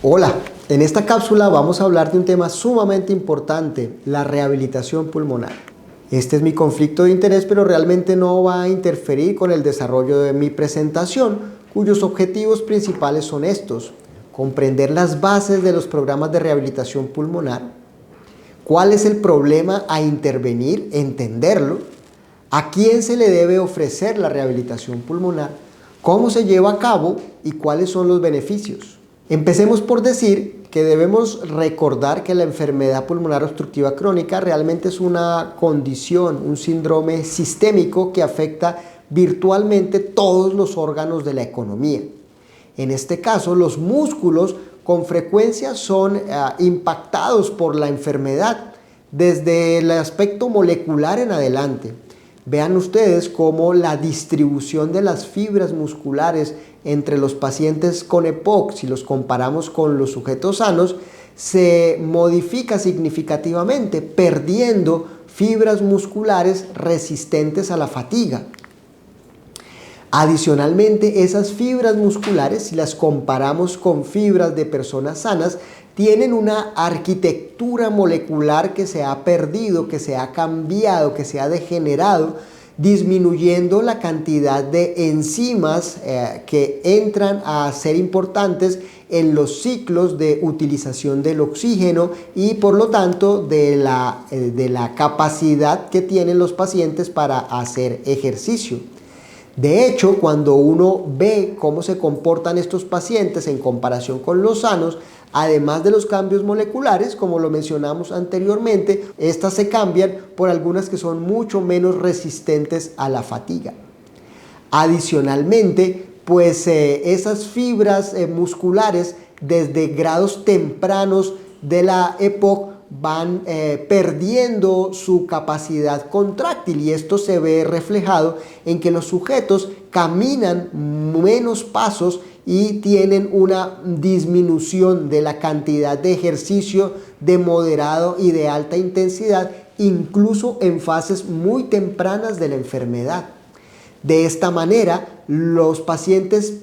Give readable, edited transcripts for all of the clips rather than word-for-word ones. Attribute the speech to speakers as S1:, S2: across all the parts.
S1: Hola, en esta cápsula vamos a hablar de un tema sumamente importante, la rehabilitación pulmonar. Este es mi conflicto de interés, pero realmente no va a interferir con el desarrollo de mi presentación, cuyos objetivos principales son estos: comprender las bases de los programas de rehabilitación pulmonar, cuál es el problema a intervenir, entenderlo, a quién se le debe ofrecer la rehabilitación pulmonar, cómo se lleva a cabo y cuáles son los beneficios. Empecemos por decir que debemos recordar que la enfermedad pulmonar obstructiva crónica realmente es una condición, un síndrome sistémico que afecta virtualmente todos los órganos de la economía. En este caso, los músculos con frecuencia son impactados por la enfermedad desde el aspecto molecular en adelante. Vean ustedes cómo la distribución de las fibras musculares entre los pacientes con EPOC, si los comparamos con los sujetos sanos, se modifica significativamente, perdiendo fibras musculares resistentes a la fatiga. Adicionalmente, esas fibras musculares, si las comparamos con fibras de personas sanas, tienen una arquitectura molecular que se ha perdido, que se ha cambiado, que se ha degenerado, disminuyendo la cantidad de enzimas que entran a ser importantes en los ciclos de utilización del oxígeno y por lo tanto de la capacidad que tienen los pacientes para hacer ejercicio. De hecho, cuando uno ve cómo se comportan estos pacientes en comparación con los sanos, además de los cambios moleculares, como lo mencionamos anteriormente, estas se cambian por algunas que son mucho menos resistentes a la fatiga. Adicionalmente, esas fibras musculares desde grados tempranos de la EPOC van perdiendo su capacidad contráctil, y esto se ve reflejado en que los sujetos caminan menos pasos y tienen una disminución de la cantidad de ejercicio de moderado y de alta intensidad, incluso en fases muy tempranas de la enfermedad. De esta manera, los pacientes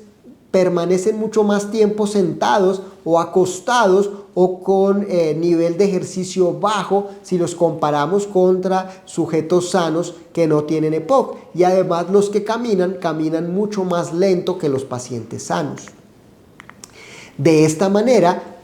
S1: permanecen mucho más tiempo sentados o acostados o con nivel de ejercicio bajo si los comparamos contra sujetos sanos que no tienen EPOC, y además los que caminan mucho más lento que los pacientes sanos. De esta manera,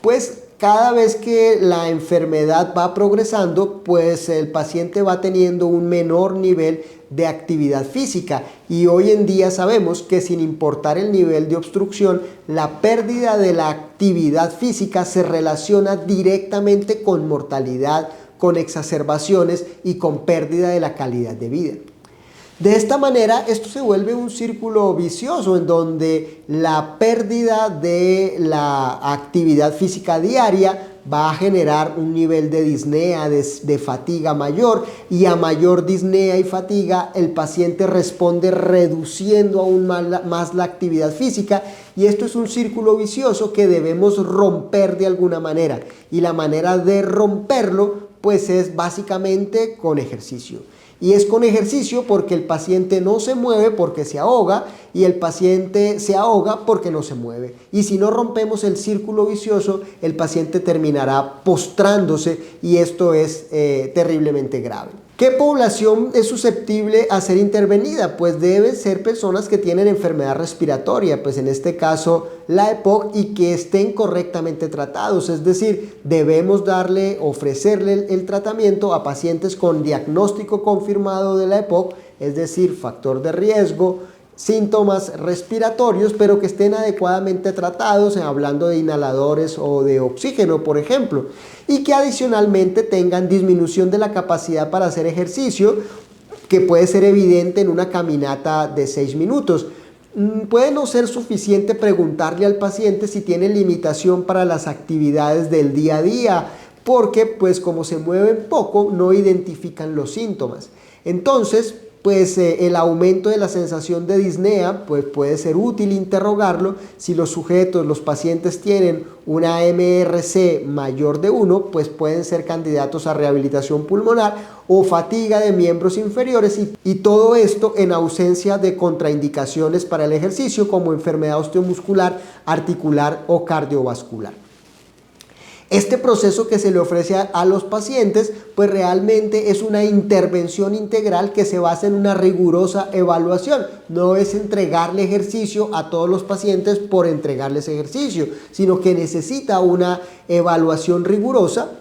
S1: cada vez que la enfermedad va progresando, el paciente va teniendo un menor nivel de actividad física, y hoy en día sabemos que sin importar el nivel de obstrucción, la pérdida de la actividad física se relaciona directamente con mortalidad, con exacerbaciones y con pérdida de la calidad de vida. De esta manera, esto se vuelve un círculo vicioso en donde la pérdida de la actividad física diaria va a generar un nivel de disnea, de fatiga mayor, y a mayor disnea y fatiga el paciente responde reduciendo aún más la actividad física, y esto es un círculo vicioso que debemos romper de alguna manera, y la manera de romperlo es básicamente con ejercicio. Y es con ejercicio porque el paciente no se mueve porque se ahoga, y el paciente se ahoga porque no se mueve. Y si no rompemos el círculo vicioso, el paciente terminará postrándose, y esto es terriblemente grave. ¿Qué población es susceptible a ser intervenida? Deben ser personas que tienen enfermedad respiratoria, en este caso la EPOC, y que estén correctamente tratados. Es decir, debemos ofrecerle el tratamiento a pacientes con diagnóstico confirmado de la EPOC, es decir, factor de riesgo, síntomas respiratorios, pero que estén adecuadamente tratados, hablando de inhaladores o de oxígeno, por ejemplo, y que adicionalmente tengan disminución de la capacidad para hacer ejercicio, que puede ser evidente en una caminata de 6 minutos. Puede no ser suficiente preguntarle al paciente si tiene limitación para las actividades del día a día, porque como se mueven poco, no identifican los síntomas. Entonces, el aumento de la sensación de disnea, puede ser útil interrogarlo. Si los pacientes tienen una MRC mayor de 1, pueden ser candidatos a rehabilitación pulmonar o fatiga de miembros inferiores, y todo esto en ausencia de contraindicaciones para el ejercicio como enfermedad osteomuscular, articular o cardiovascular. Este proceso que se le ofrece a los pacientes, pues realmente es una intervención integral que se basa en una rigurosa evaluación. No es entregarle ejercicio a todos los pacientes por entregarles ejercicio, sino que necesita una evaluación rigurosa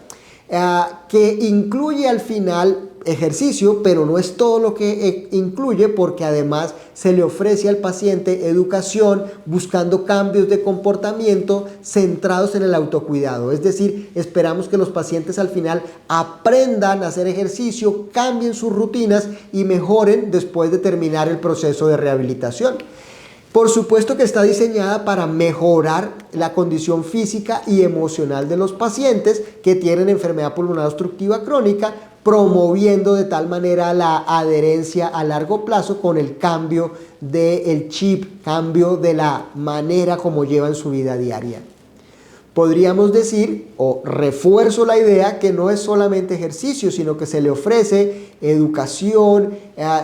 S1: que incluye al final ejercicio, pero no es todo lo que incluye, porque además se le ofrece al paciente educación buscando cambios de comportamiento centrados en el autocuidado. Es decir, esperamos que los pacientes al final aprendan a hacer ejercicio, cambien sus rutinas y mejoren después de terminar el proceso de rehabilitación. Por supuesto que está diseñada para mejorar la condición física y emocional de los pacientes que tienen enfermedad pulmonar obstructiva crónica, promoviendo de tal manera la adherencia a largo plazo con el cambio del chip, cambio de la manera como llevan su vida diaria. Podríamos decir, o refuerzo la idea, que no es solamente ejercicio, sino que se le ofrece educación,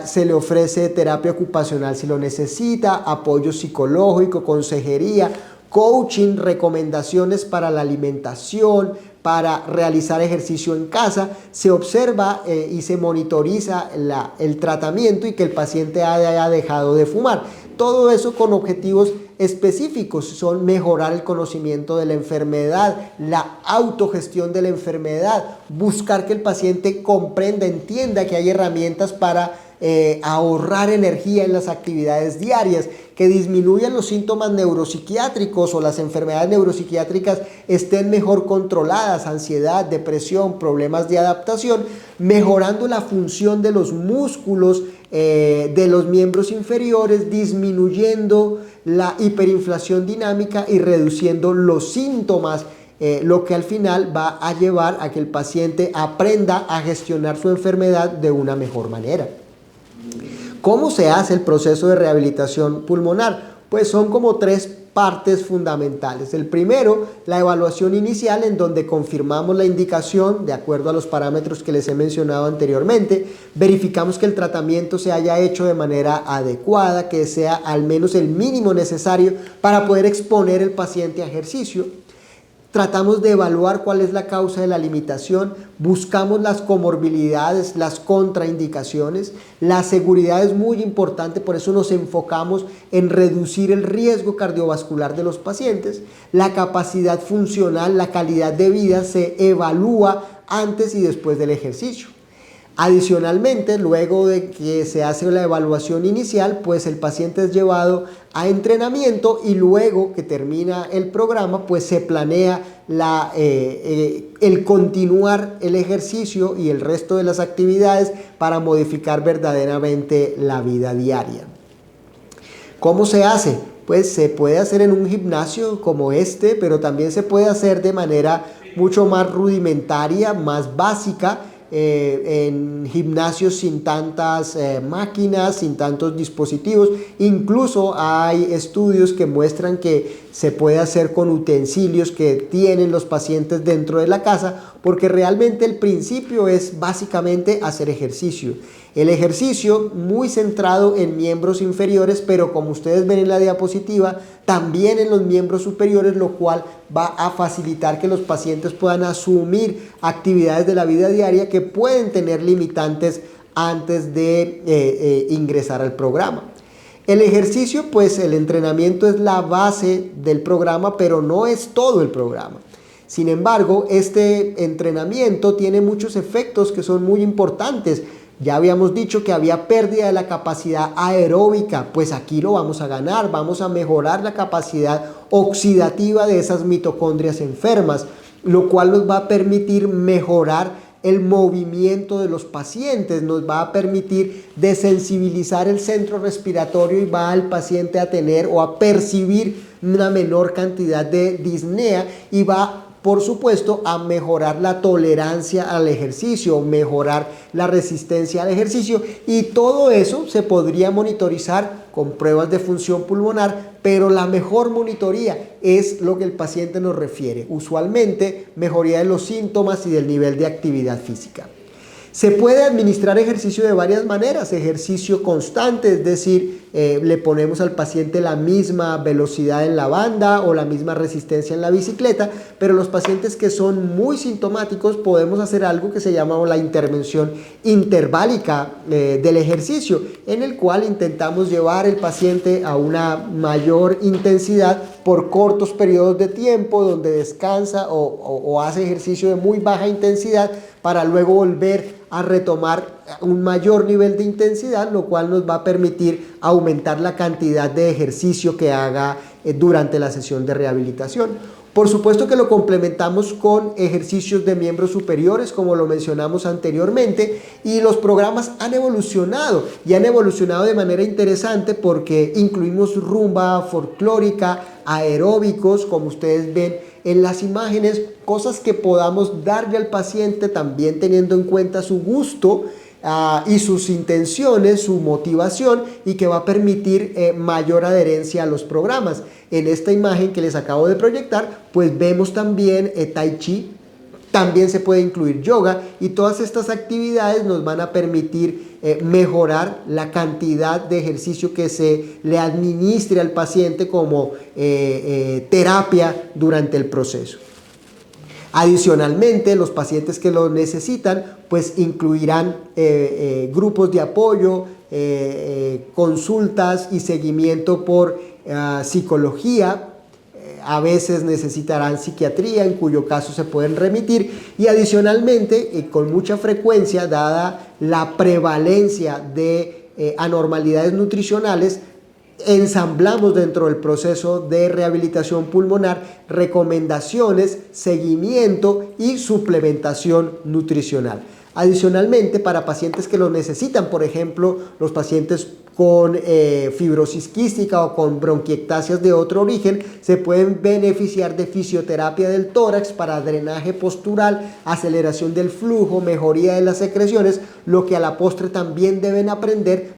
S1: se le ofrece terapia ocupacional si lo necesita, apoyo psicológico, consejería, coaching, recomendaciones para la alimentación, para realizar ejercicio en casa. Se observa y se monitoriza el tratamiento y que el paciente haya dejado de fumar. Todo eso con objetivos específicos, son mejorar el conocimiento de la enfermedad, la autogestión de la enfermedad, buscar que el paciente comprenda, entienda que hay herramientas para ahorrar energía en las actividades diarias, que disminuyan los síntomas neuropsiquiátricos o las enfermedades neuropsiquiátricas estén mejor controladas, ansiedad, depresión, problemas de adaptación, mejorando la función de los músculos de los miembros inferiores, disminuyendo la hiperinflación dinámica y reduciendo los síntomas, lo que al final va a llevar a que el paciente aprenda a gestionar su enfermedad de una mejor manera. ¿Cómo se hace el proceso de rehabilitación pulmonar? Pues son como tres partes fundamentales. El primero, la evaluación inicial, en donde confirmamos la indicación de acuerdo a los parámetros que les he mencionado anteriormente. Verificamos que el tratamiento se haya hecho de manera adecuada, que sea al menos el mínimo necesario para poder exponer el paciente a ejercicio. Tratamos de evaluar cuál es la causa de la limitación, buscamos las comorbilidades, las contraindicaciones. La seguridad es muy importante, por eso nos enfocamos en reducir el riesgo cardiovascular de los pacientes. La capacidad funcional, la calidad de vida se evalúa antes y después del ejercicio. Adicionalmente, luego de que se hace la evaluación inicial, pues el paciente es llevado a entrenamiento y luego que termina el programa, pues se planea el continuar el ejercicio y el resto de las actividades para modificar verdaderamente la vida diaria. ¿Cómo se hace? Pues se puede hacer en un gimnasio como este, pero también se puede hacer de manera mucho más rudimentaria, más básica, en gimnasios sin tantas máquinas, sin tantos dispositivos. Incluso hay estudios que muestran que se puede hacer con utensilios que tienen los pacientes dentro de la casa, porque realmente el principio es básicamente hacer ejercicio. El ejercicio muy centrado en miembros inferiores, pero como ustedes ven en la diapositiva, también en los miembros superiores, lo cual va a facilitar que los pacientes puedan asumir actividades de la vida diaria que pueden tener limitantes antes de ingresar al programa. El ejercicio, pues el entrenamiento es la base del programa, pero no es todo el programa. Sin embargo, este entrenamiento tiene muchos efectos que son muy importantes. Ya habíamos dicho que había pérdida de la capacidad aeróbica, pues aquí lo vamos a ganar, vamos a mejorar la capacidad oxidativa de esas mitocondrias enfermas, lo cual nos va a permitir mejorar el movimiento de los pacientes, nos va a permitir desensibilizar el centro respiratorio y va al paciente a tener o a percibir una menor cantidad de disnea y va, por supuesto, a mejorar la tolerancia al ejercicio, mejorar la resistencia al ejercicio, y todo eso se podría monitorizar con pruebas de función pulmonar, pero la mejor monitoría es lo que el paciente nos refiere, usualmente mejoría de los síntomas y del nivel de actividad física. Se puede administrar ejercicio de varias maneras, ejercicio constante, es decir, le ponemos al paciente la misma velocidad en la banda o la misma resistencia en la bicicleta, pero los pacientes que son muy sintomáticos podemos hacer algo que se llama la intervención interválica del ejercicio, en el cual intentamos llevar el paciente a una mayor intensidad por cortos periodos de tiempo, donde descansa o hace ejercicio de muy baja intensidad para luego volver a retomar un mayor nivel de intensidad, lo cual nos va a permitir aumentar la cantidad de ejercicio que haga durante la sesión de rehabilitación. Por supuesto que lo complementamos con ejercicios de miembros superiores, como lo mencionamos anteriormente, y los programas han evolucionado y han evolucionado de manera interesante porque incluimos rumba folclórica, aeróbicos, como ustedes ven en las imágenes, cosas que podamos darle al paciente también teniendo en cuenta su gusto y sus intenciones, su motivación, y que va a permitir mayor adherencia a los programas. En esta imagen que les acabo de proyectar, pues vemos también Tai Chi, también se puede incluir yoga, y todas estas actividades nos van a permitir mejorar la cantidad de ejercicio que se le administre al paciente como terapia durante el proceso. Adicionalmente, los pacientes que lo necesitan, pues incluirán grupos de apoyo, consultas y seguimiento por psicología. A veces necesitarán psiquiatría, en cuyo caso se pueden remitir, y adicionalmente, con mucha frecuencia, dada la prevalencia de anormalidades nutricionales, ensamblamos dentro del proceso de rehabilitación pulmonar recomendaciones, seguimiento y suplementación nutricional. Adicionalmente, para pacientes que lo necesitan, por ejemplo, los pacientes con fibrosis quística o con bronquiectasias de otro origen, se pueden beneficiar de fisioterapia del tórax para drenaje postural, aceleración del flujo, mejoría de las secreciones, lo que a la postre también deben aprender